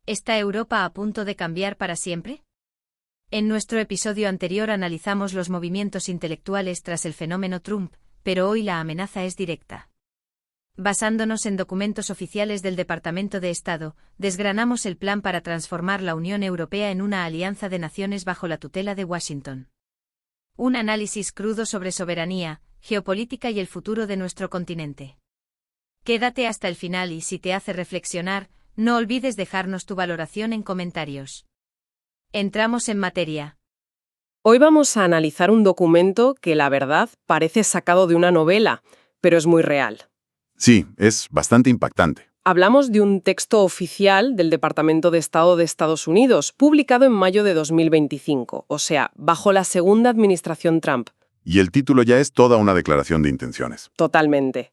¿Está Europa a punto de cambiar para siempre? En nuestro episodio anterior analizamos los movimientos intelectuales tras el fenómeno Trump, pero hoy la amenaza es directa. Basándonos en documentos oficiales del Departamento de Estado, desgranamos el plan para transformar la Unión Europea en una alianza de naciones bajo la tutela de Washington. Un análisis crudo sobre soberanía, geopolítica y el futuro de nuestro continente. Quédate hasta el final y si te hace reflexionar, no olvides dejarnos tu valoración en comentarios. Entramos en materia. Hoy vamos a analizar un documento que, la verdad, parece sacado de una novela, pero es muy real. Sí, es bastante impactante. Hablamos de un texto oficial del Departamento de Estado de Estados Unidos, publicado en mayo de 2025, o sea, bajo la segunda administración Trump. Y el título ya es toda una declaración de intenciones. Totalmente.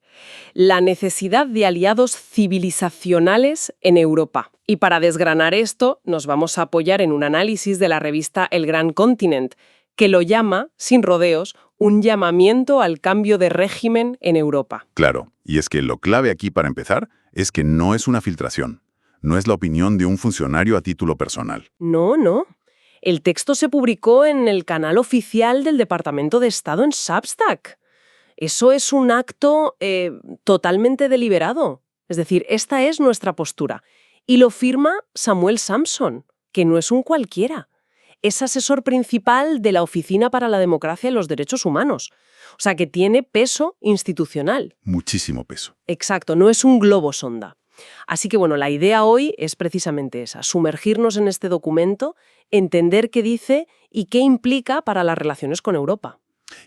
La necesidad de aliados civilizacionales en Europa. Y para desgranar esto, nos vamos a apoyar en un análisis de la revista El Gran Continent, que lo llama, sin rodeos, un llamamiento al cambio de régimen en Europa. Claro, y es que lo clave aquí para empezar es que no es una filtración. No es la opinión de un funcionario a título personal. No. El texto se publicó en el canal oficial del Departamento de Estado en Substack. Eso es un acto totalmente deliberado. Es decir, esta es nuestra postura. Y lo firma Samuel Sampson, que no es un cualquiera. Es asesor principal de la Oficina para la Democracia y los Derechos Humanos. O sea, que tiene peso institucional. Muchísimo peso. Exacto, no es un globo sonda. Así que bueno, la idea hoy es precisamente esa, sumergirnos en este documento, entender qué dice y qué implica para las relaciones con Europa.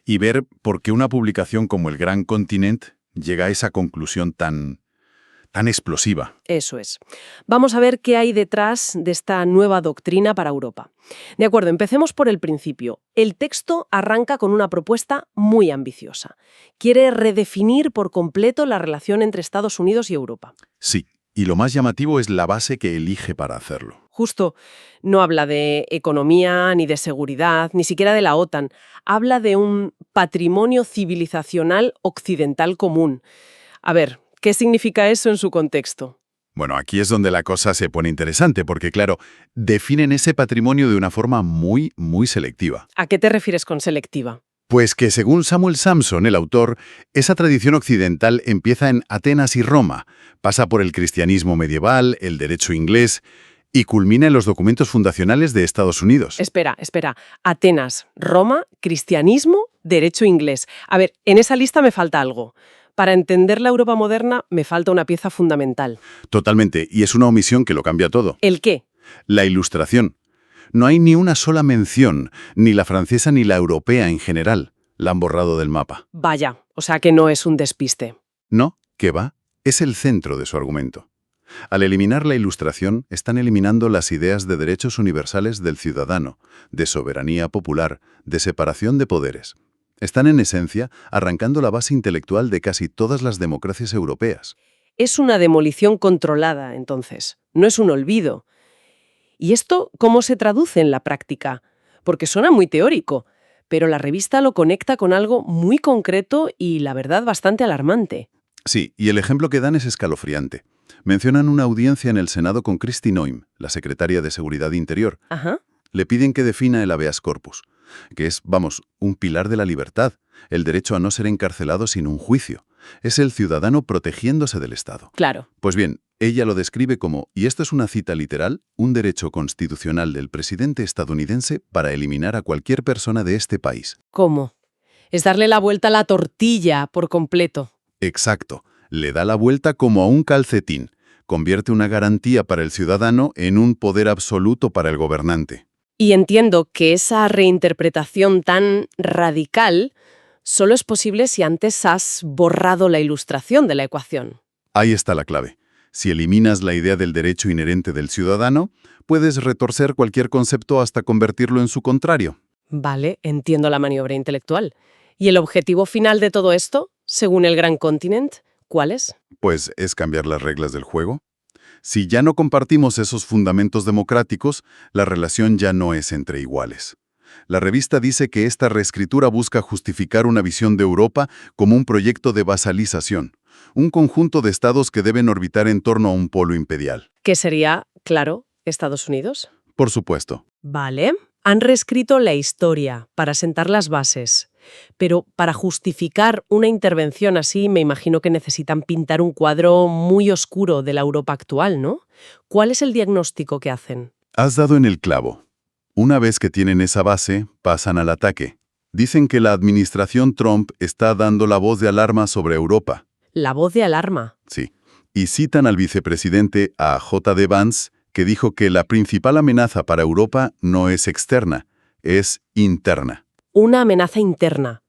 Y ver por qué una publicación como El Gran Continent llega a esa conclusión tan explosiva. Eso es. Vamos a ver qué hay detrás de esta nueva doctrina para Europa. De acuerdo, empecemos por el principio. El texto arranca con una propuesta muy ambiciosa. Quiere redefinir por completo la relación entre Estados Unidos y Europa. Sí, y lo más llamativo es la base que elige para hacerlo. Justo, no habla de economía, ni de seguridad, ni siquiera de la OTAN. Habla de un patrimonio civilizacional occidental común. A ver, ¿qué significa eso en su contexto? Bueno, aquí es donde la cosa se pone interesante, porque claro, definen ese patrimonio de una forma muy selectiva. ¿A qué te refieres con selectiva? Pues que según Samuel Sampson, el autor, esa tradición occidental empieza en Atenas y Roma, pasa por el cristianismo medieval, el derecho inglés y culmina en los documentos fundacionales de Estados Unidos. Espera. Atenas, Roma, cristianismo, derecho inglés. A ver, en esa lista me falta algo. Para entender la Europa moderna me falta una pieza fundamental. Totalmente, y es una omisión que lo cambia todo. ¿El qué? La Ilustración. No hay ni una sola mención, ni la francesa ni la europea en general. La han borrado del mapa. Vaya, o sea que no es un despiste. No, ¿qué va? Es el centro de su argumento. Al eliminar la Ilustración, están eliminando las ideas de derechos universales del ciudadano, de soberanía popular, de separación de poderes. Están, en esencia, arrancando la base intelectual de casi todas las democracias europeas. Es una demolición controlada, entonces. No es un olvido. ¿Y esto cómo se traduce en la práctica? Porque suena muy teórico, pero la revista lo conecta con algo muy concreto y, la verdad, bastante alarmante. Sí, y el ejemplo que dan es escalofriante. Mencionan una audiencia en el Senado con Kristi Noem, la secretaria de Seguridad Interior. Ajá. Le piden que defina el habeas corpus, que es, un pilar de la libertad, el derecho a no ser encarcelado sin un juicio. Es el ciudadano protegiéndose del Estado. Claro. Pues bien, ella lo describe como, y esto es una cita literal, un derecho constitucional del presidente estadounidense para eliminar a cualquier persona de este país. ¿Cómo? Es darle la vuelta a la tortilla por completo. Exacto. Le da la vuelta como a un calcetín. Convierte una garantía para el ciudadano en un poder absoluto para el gobernante. Y entiendo que esa reinterpretación tan radical solo es posible si antes has borrado la Ilustración de la ecuación. Ahí está la clave. Si eliminas la idea del derecho inherente del ciudadano, puedes retorcer cualquier concepto hasta convertirlo en su contrario. Vale, entiendo la maniobra intelectual. ¿Y el objetivo final de todo esto, según el Gran Continent, cuál es? Pues es cambiar las reglas del juego. Si ya no compartimos esos fundamentos democráticos, la relación ya no es entre iguales. La revista dice que esta reescritura busca justificar una visión de Europa como un proyecto de vasalización, un conjunto de estados que deben orbitar en torno a un polo imperial. Que sería, claro, ¿Estados Unidos? Por supuesto. Vale. Han reescrito la historia para sentar las bases. Pero para justificar una intervención así, me imagino que necesitan pintar un cuadro muy oscuro de la Europa actual, ¿no? ¿Cuál es el diagnóstico que hacen? Has dado en el clavo. Una vez que tienen esa base, pasan al ataque. Dicen que la administración Trump está dando la voz de alarma sobre Europa. La voz de alarma. Sí. Y citan al vicepresidente, a J.D. Vance, que dijo que la principal amenaza para Europa no es externa, es interna. Una amenaza interna.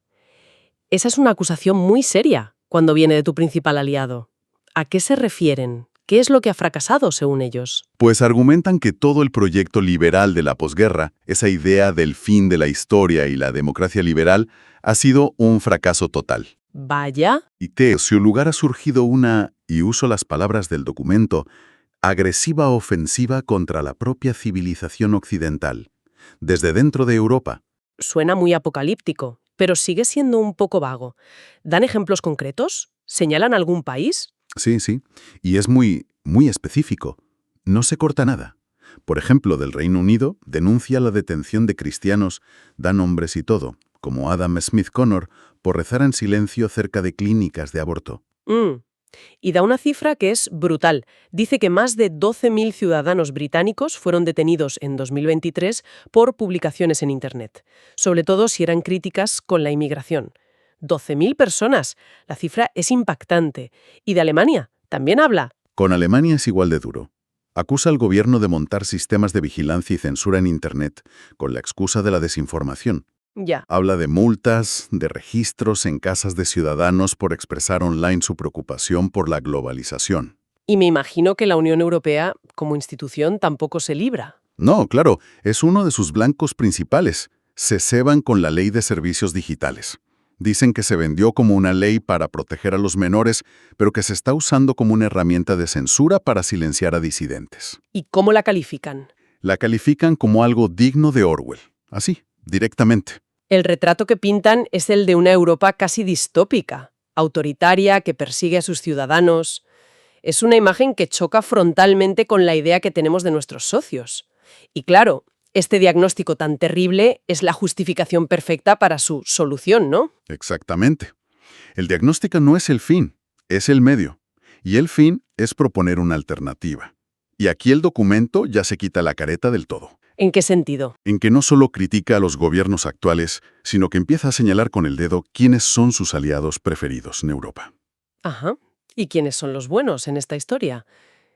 Esa es una acusación muy seria cuando viene de tu principal aliado. ¿A qué se refieren? ¿Qué es lo que ha fracasado, según ellos? Pues argumentan que todo el proyecto liberal de la posguerra, esa idea del fin de la historia y la democracia liberal, ha sido un fracaso total. Vaya. Y su lugar ha surgido una, y uso las palabras del documento, agresiva ofensiva contra la propia civilización occidental, desde dentro de Europa. Suena muy apocalíptico, pero sigue siendo un poco vago. ¿Dan ejemplos concretos? ¿Señalan algún país? Sí, sí, y es muy específico. No se corta nada. Por ejemplo, del Reino Unido denuncia la detención de cristianos, da nombres y todo, como Adam Smith Connor, por rezar en silencio cerca de clínicas de aborto. Y da una cifra que es brutal. Dice que más de 12.000 ciudadanos británicos fueron detenidos en 2023 por publicaciones en Internet, sobre todo si eran críticas con la inmigración. 12.000 personas. La cifra es impactante. ¿Y de Alemania? ¿También habla? Con Alemania es igual de duro. Acusa al gobierno de montar sistemas de vigilancia y censura en Internet, con la excusa de la desinformación. Ya. Habla de multas, de registros en casas de ciudadanos por expresar online su preocupación por la globalización. Y me imagino que la Unión Europea, como institución, tampoco se libra. No, claro, es uno de sus blancos principales. Se ceban con la ley de servicios digitales. Dicen que se vendió como una ley para proteger a los menores, pero que se está usando como una herramienta de censura para silenciar a disidentes. ¿Y cómo la califican? La califican como algo digno de Orwell. Así, directamente. El retrato que pintan es el de una Europa casi distópica, autoritaria, que persigue a sus ciudadanos. Es una imagen que choca frontalmente con la idea que tenemos de nuestros socios. Y claro, este diagnóstico tan terrible es la justificación perfecta para su solución, ¿no? Exactamente. El diagnóstico no es el fin, es el medio. Y el fin es proponer una alternativa. Y aquí el documento ya se quita la careta del todo. ¿En qué sentido? En que no solo critica a los gobiernos actuales, sino que empieza a señalar con el dedo quiénes son sus aliados preferidos en Europa. Ajá. ¿Y quiénes son los buenos en esta historia?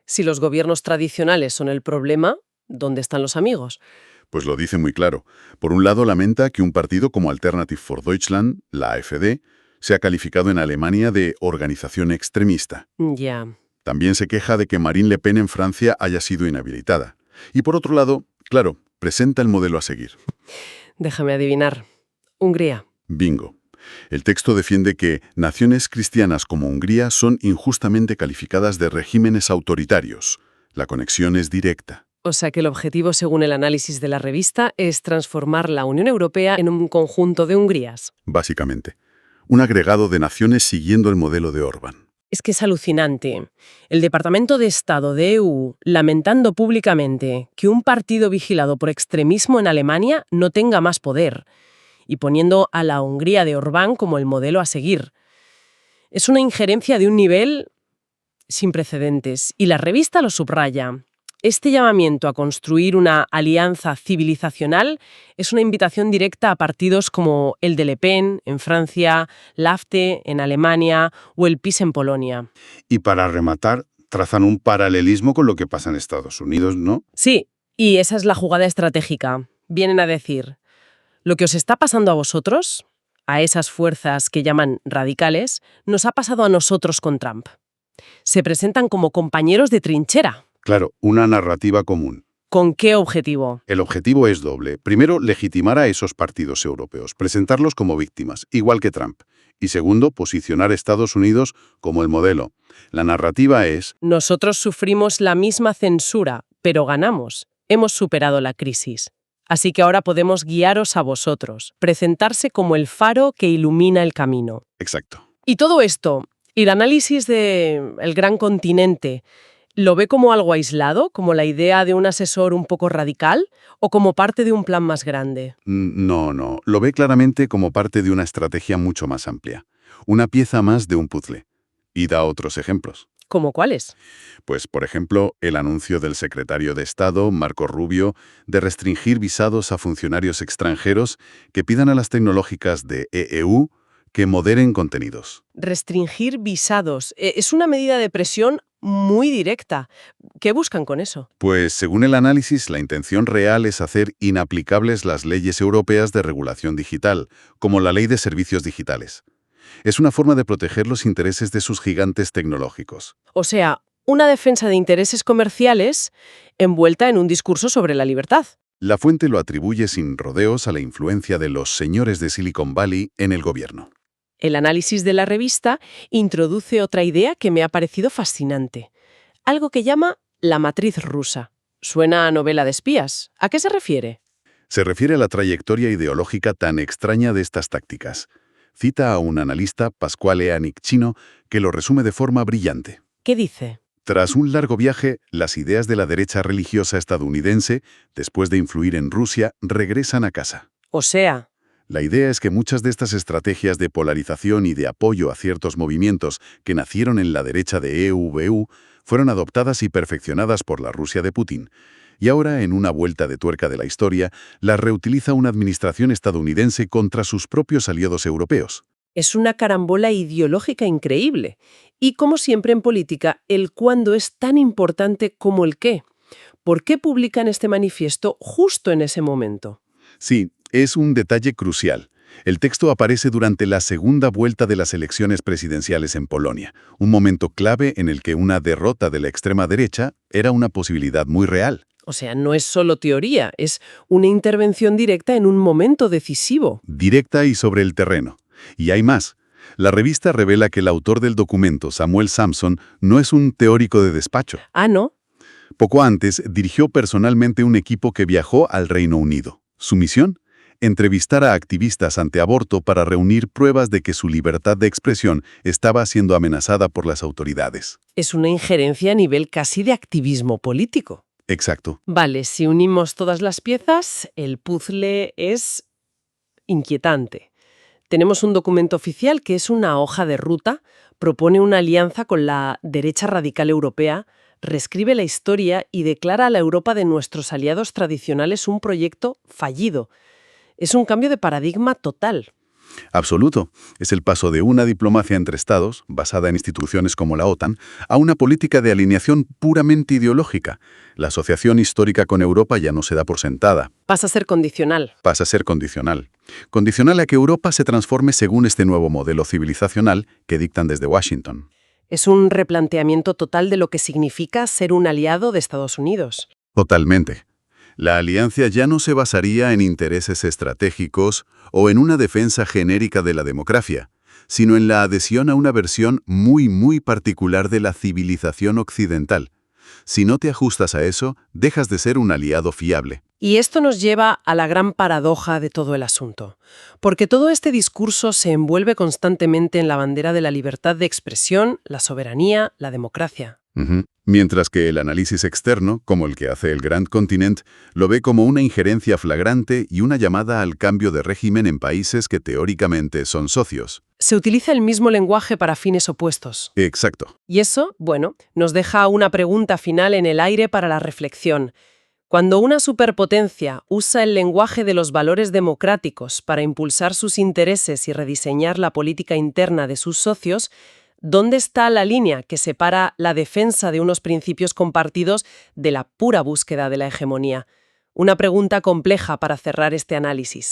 Si los gobiernos tradicionales son el problema, ¿dónde están los amigos? Pues lo dice muy claro. Por un lado, lamenta que un partido como Alternative for Deutschland, la AfD, sea calificado en Alemania de organización extremista. Ya. También se queja de que Marine Le Pen en Francia haya sido inhabilitada. Y por otro lado, claro, presenta el modelo a seguir. Déjame adivinar. Hungría. Bingo. El texto defiende que naciones cristianas como Hungría son injustamente calificadas de regímenes autoritarios. La conexión es directa. O sea que el objetivo, según el análisis de la revista, es transformar la Unión Europea en un conjunto de Hungrías. Básicamente, un agregado de naciones siguiendo el modelo de Orbán. Es que es alucinante. El Departamento de Estado de EU lamentando públicamente que un partido vigilado por extremismo en Alemania no tenga más poder y poniendo a la Hungría de Orbán como el modelo a seguir. Es una injerencia de un nivel sin precedentes y la revista lo subraya. Este llamamiento a construir una alianza civilizacional es una invitación directa a partidos como el de Le Pen en Francia, l'AfD en Alemania o el PiS en Polonia. Y para rematar, trazan un paralelismo con lo que pasa en Estados Unidos, ¿no? Sí, y esa es la jugada estratégica. Vienen a decir, lo que os está pasando a vosotros, a esas fuerzas que llaman radicales, nos ha pasado a nosotros con Trump. Se presentan como compañeros de trinchera. Claro, una narrativa común. ¿Con qué objetivo? El objetivo es doble. Primero, legitimar a esos partidos europeos, presentarlos como víctimas, igual que Trump. Y segundo, posicionar a Estados Unidos como el modelo. La narrativa es: nosotros sufrimos la misma censura, pero ganamos. Hemos superado la crisis. Así que ahora podemos guiaros a vosotros, presentarse como el faro que ilumina el camino. Exacto. Y todo esto, y el análisis del gran continente, ¿Lo ve como algo aislado, como la idea de un asesor un poco radical, o como parte de un plan más grande? No. Lo ve claramente como parte de una estrategia mucho más amplia. Una pieza más de un puzzle. Y da otros ejemplos. ¿Cómo cuáles? Pues, por ejemplo, el anuncio del secretario de Estado, Marco Rubio, de restringir visados a funcionarios extranjeros que pidan a las tecnológicas de EEU que moderen contenidos. Restringir visados. Es una medida de presión muy directa. ¿Qué buscan con eso? Pues, según el análisis, la intención real es hacer inaplicables las leyes europeas de regulación digital, como la Ley de Servicios Digitales. Es una forma de proteger los intereses de sus gigantes tecnológicos. O sea, una defensa de intereses comerciales envuelta en un discurso sobre la libertad. La fuente lo atribuye sin rodeos a la influencia de los señores de Silicon Valley en el gobierno. El análisis de la revista introduce otra idea que me ha parecido fascinante. Algo que llama la matriz rusa. Suena a novela de espías. ¿A qué se refiere? Se refiere a la trayectoria ideológica tan extraña de estas tácticas. Cita a un analista, Pasquale Anichino, que lo resume de forma brillante. ¿Qué dice? Tras un largo viaje, las ideas de la derecha religiosa estadounidense, después de influir en Rusia, regresan a casa. O sea, La idea es que muchas de estas estrategias de polarización y de apoyo a ciertos movimientos que nacieron en la derecha de EUVU fueron adoptadas y perfeccionadas por la Rusia de Putin. Y ahora, en una vuelta de tuerca de la historia, las reutiliza una administración estadounidense contra sus propios aliados europeos. es una carambola ideológica increíble. Y como siempre en política, el cuándo es tan importante como el qué. ¿Por qué publican este manifiesto justo en ese momento? Sí, es un detalle crucial. El texto aparece durante la segunda vuelta de las elecciones presidenciales en Polonia, un momento clave en el que una derrota de la extrema derecha era una posibilidad muy real. O sea, no es solo teoría, es una intervención directa en un momento decisivo. Directa y sobre el terreno. Y hay más. La revista revela que el autor del documento, Samuel Samson, no es un teórico de despacho. Ah, ¿no? Poco antes, dirigió personalmente un equipo que viajó al Reino Unido. Su misión: entrevistar a activistas antiaborto para reunir pruebas de que su libertad de expresión estaba siendo amenazada por las autoridades. Es una injerencia a nivel casi de activismo político. Exacto. Vale, si unimos todas las piezas, el puzzle es inquietante. Tenemos un documento oficial que es una hoja de ruta, propone una alianza con la derecha radical europea, reescribe la historia y declara a la Europa de nuestros aliados tradicionales un proyecto fallido. Es un cambio de paradigma total. Absoluto. Es el paso de una diplomacia entre estados, basada en instituciones como la OTAN, a una política de alineación puramente ideológica. La asociación histórica con Europa ya no se da por sentada. Pasa a ser condicional. Pasa a ser condicional. Condicional a que Europa se transforme según este nuevo modelo civilizacional que dictan desde Washington. Es un replanteamiento total de lo que significa ser un aliado de Estados Unidos. Totalmente. La alianza ya no se basaría en intereses estratégicos o en una defensa genérica de la democracia, sino en la adhesión a una versión muy particular de la civilización occidental. Si no te ajustas a eso, dejas de ser un aliado fiable. Y esto nos lleva a la gran paradoja de todo el asunto, porque todo este discurso se envuelve constantemente en la bandera de la libertad de expresión, la soberanía, la democracia. Mientras que el análisis externo, como el que hace el Grand Continent, lo ve como una injerencia flagrante y una llamada al cambio de régimen en países que teóricamente son socios. Se utiliza el mismo lenguaje para fines opuestos. Exacto. Y eso, bueno, nos deja una pregunta final en el aire para la reflexión. Cuando una superpotencia usa el lenguaje de los valores democráticos para impulsar sus intereses y rediseñar la política interna de sus socios, ¿dónde está la línea que separa la defensa de unos principios compartidos de la pura búsqueda de la hegemonía? Una pregunta compleja para cerrar este análisis.